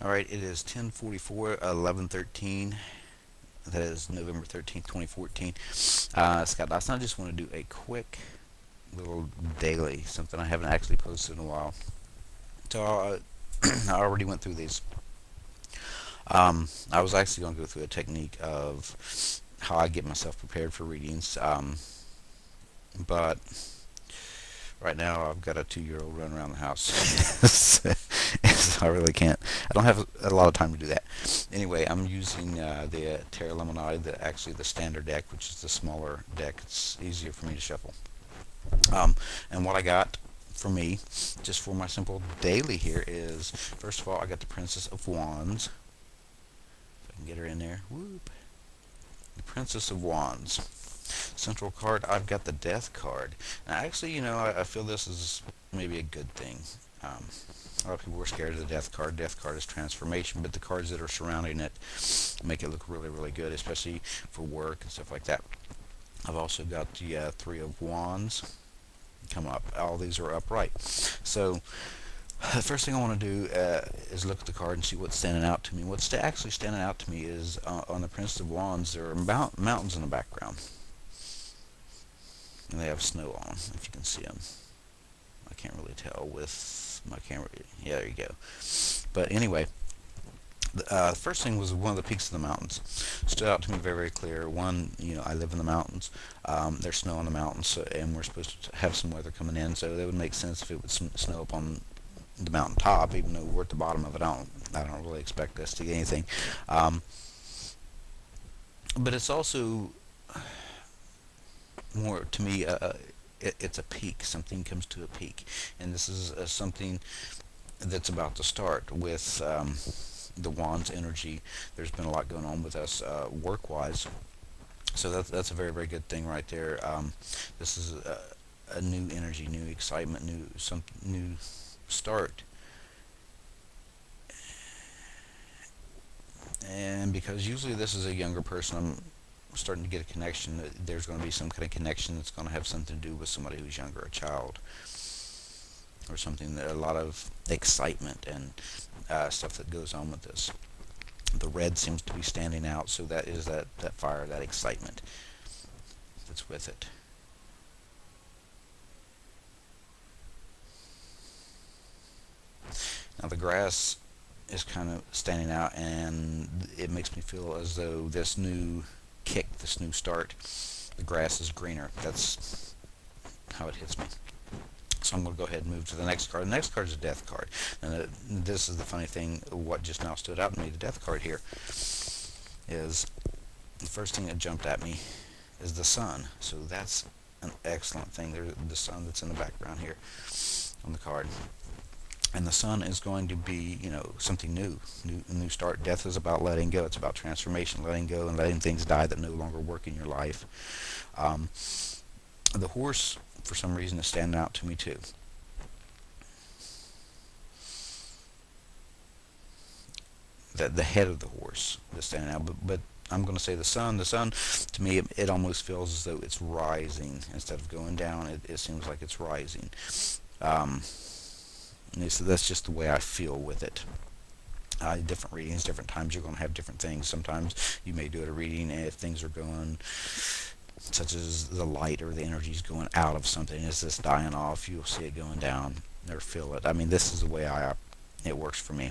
Alright, it is 10:44, 11:13. That is November 13th, 2014. Scott Dawson, I just want to do a quick little daily, something I haven't actually posted in a while. So I already went through these. I was actually going to go through a technique of how I get myself prepared for readings, but right now I've got a 2-year-old running around the house. So I really can't. I don't have a lot of time to do that. Anyway, I'm using the Tarot Illuminati, actually the standard deck, which is the smaller deck. It's easier for me to shuffle. And what I got for me, just for my simple daily here, is first of all, I got the Princess of Wands. If I can get her in there. Whoop. The Princess of Wands. Central card, I've got the Death card. Now, actually, I feel this is maybe a good thing. A lot of people were scared of the Death card. Death card is transformation, but the cards that are surrounding it make it look really, really good, especially for work and stuff like that. I've also got the Three of Wands come up. All these are upright. So the first thing I want to do is look at the card and see what's standing out to me. What's actually standing out to me is on the Prince of Wands, there are mountains in the background. And they have snow on, if you can see them. I can't really tell with my camera. Yeah, there you go. But anyway, the first thing was one of the peaks of the mountains. Stood out to me very, very clear. One, I live in the mountains. There's snow on the mountains, and we're supposed to have some weather coming in, so that would make sense if it would snow up on the mountain top, even though we're at the bottom of it. I don't really expect us to get anything. Um, but it's also more to me. It's a peak. Something comes to a peak, and this is something that's about to start with the Wands energy. There's been a lot going on with us work-wise, so that's a very, very good thing right there. This is a new energy, new excitement, new start. And because usually this is a younger person, I'm starting to get a connection. There's going to be some kind of connection that's going to have something to do with somebody who's younger, a child, or something. That a lot of excitement and stuff that goes on with this. The red seems to be standing out, so that is that fire, that excitement that's with it. Now the grass is kind of standing out, and it makes me feel as though this new kick, this new start, the grass is greener. That's how it hits me. So I'm going to go ahead and move to the next card. The next card is a Death card. And this is the funny thing, what just now stood out to me, the Death card here, is the first thing that jumped at me is the sun. So that's an excellent thing. There's the sun that's in the background here on the card. And the sun is going to be, something new start. Death is about letting go. It's about transformation, letting go and letting things die that no longer work in your life. The horse, for some reason, is standing out to me too. The head of the horse is standing out, but I'm going to say the sun. The sun, to me, it almost feels as though it's rising instead of going down. It seems like it's rising. So that's just the way I feel with it. Different readings, different times, you're going to have different things. Sometimes you may do a reading, and if things are going, such as the light or the energy is going out of something, is this dying off, you'll see it going down or feel it. I mean, this is the way it works for me.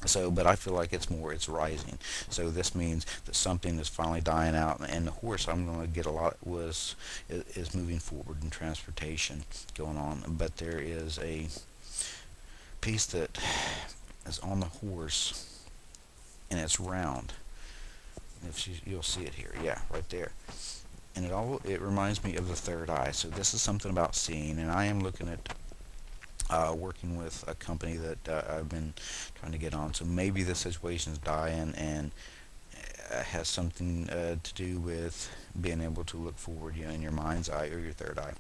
So, but I feel like it's rising. So this means that something is finally dying out, and the horse, I'm going to get a lot, is moving forward in transportation going on. But there is a piece that is on the horse, and it's round. You'll see it here, yeah, right there. And it reminds me of the third eye. So this is something about seeing, and I am looking at working with a company that I've been trying to get on. So maybe the situation is dying, and has something to do with being able to look forward, in your mind's eye or your third eye.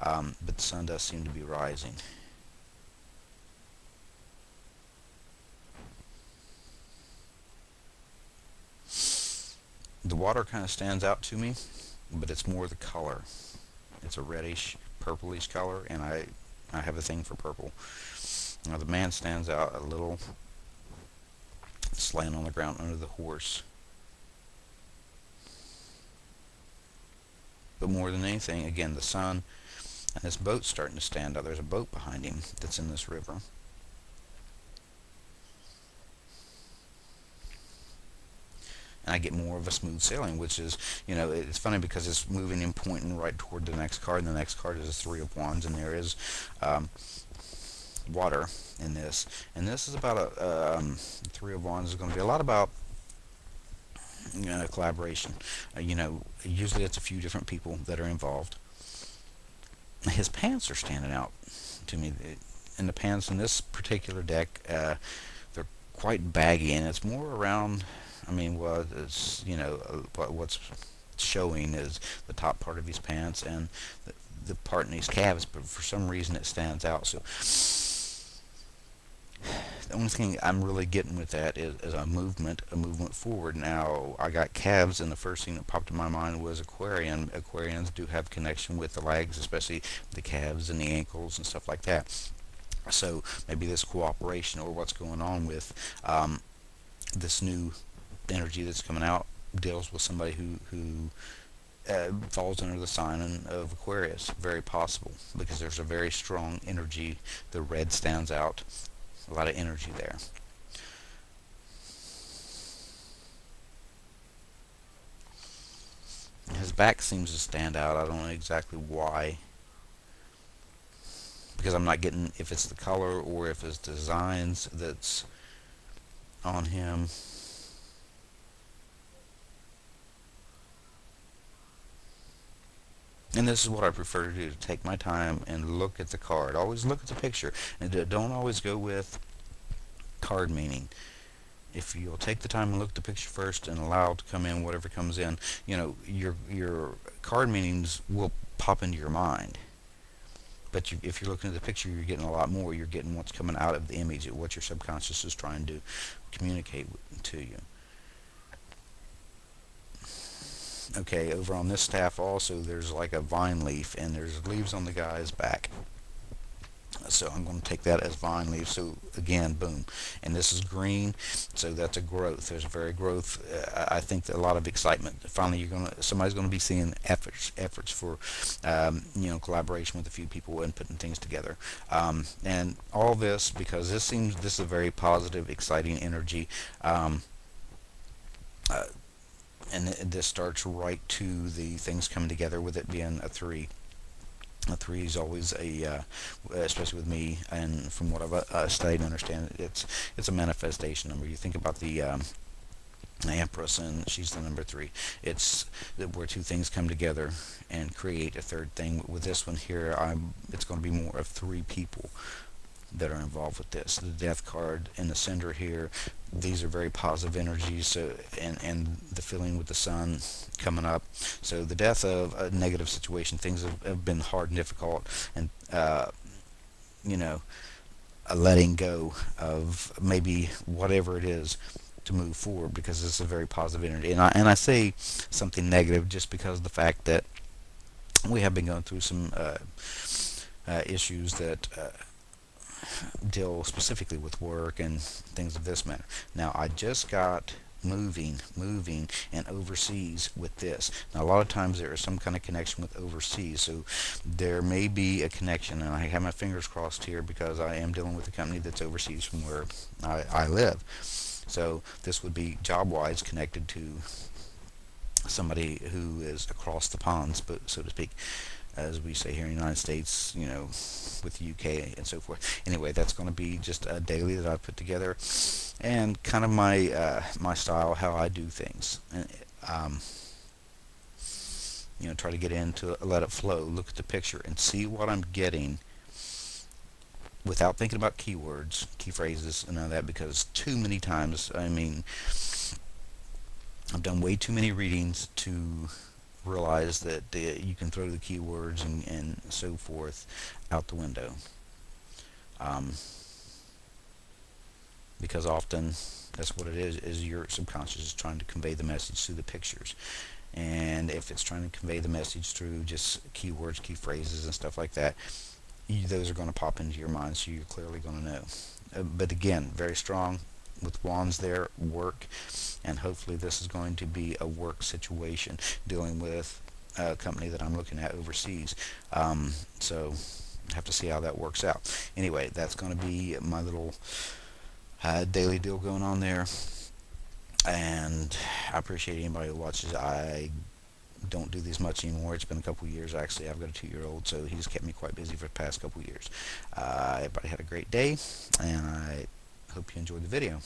But the sun does seem to be rising. The water kind of stands out to me, but it's more the color. It's a reddish, purplish color, and I have a thing for purple. Now the man stands out a little It's laying on the ground under the horse. But more than anything, again, the sun, and this boat's starting to stand out. There's a boat behind him that's in this river. And I get more of a smooth sailing, which is, it's funny because it's moving and pointing right toward the next card, and the next card is a Three of Wands, and there is water in this. And this is about Three of Wands is going to be a lot about collaboration. Usually it's a few different people that are involved. His pants are standing out to me. And the pants in this particular deck, they're quite baggy, and it's more around. It's what's showing is the top part of his pants and the part in his calves, but for some reason it stands out. So the only thing I'm really getting with that is a movement forward. Now, I got calves, and the first thing that popped in my mind was Aquarian. Aquarians do have connection with the legs, especially the calves and the ankles and stuff like that. So maybe this cooperation or what's going on with this new energy that's coming out deals with somebody who falls under the sign of Aquarius. Very possible, because there's a very strong energy. The red stands out. A lot of energy there. His back seems to stand out. I don't know exactly why, because I'm not getting if it's the color or if it's designs that's on him. And this is what I prefer to do, to take my time and look at the card. Always look at the picture, and don't always go with card meaning. If you'll take the time and look at the picture first and allow it to come in, whatever comes in, your card meanings will pop into your mind. But if you're looking at the picture, you're getting a lot more. You're getting what's coming out of the image, what your subconscious is trying to communicate to you. Okay, over on this staff also, there's like a vine leaf, and there's leaves on the guy's back. So I'm going to take that as vine leaf. So again, boom. And this is green, so that's a growth. There's a very growth. I think that a lot of excitement. Finally, somebody's going to be seeing efforts for, collaboration with a few people and putting things together. And all this because this is a very positive, exciting energy. And this starts right to the things coming together, with it being a 3. A 3 is always especially with me, and from what I've studied and understand, it's a manifestation number. You think about the Empress, and she's the number 3. It's where two things come together and create a third thing. With this one here, it's going to be more of 3 people that are involved with this. The Death card and the Cinder here, these are very positive energies. So and the feeling with the Sun coming up. So the death of a negative situation, things have been hard and difficult, and a letting go of maybe whatever it is to move forward, because this is a very positive energy. And I say something negative just because of the fact that we have been going through some issues that deal specifically with work and things of this matter. Now, I just got moving and overseas with this. Now, a lot of times there is some kind of connection with overseas, so there may be a connection, and I have my fingers crossed here because I am dealing with a company that's overseas from where I live. So this would be job-wise connected to somebody who is across the ponds, but so to speak, as we say here in the United States, with the UK and so forth. Anyway, that's going to be just a daily that I've put together, and kind of my style, how I do things. And, try to get into let it flow, look at the picture, and see what I'm getting without thinking about keywords, key phrases, and all that, because too many times, I've done way too many readings to realize that you can throw the keywords and so forth out the window, because often that's what it is your subconscious is trying to convey the message through the pictures. And if it's trying to convey the message through just keywords, key phrases, and stuff like that, those are going to pop into your mind, so you're clearly going to know. But again, very strong, with wands there, work, and hopefully this is going to be a work situation dealing with a company that I'm looking at overseas. So have to see how that works out. Anyway, that's going to be my little daily deal going on there, and I appreciate anybody who watches. I don't do these much anymore. It's been a couple years actually. I've got a 2-year-old, so he's kept me quite busy for the past couple years. Everybody had a great day, and I hope you enjoyed the video.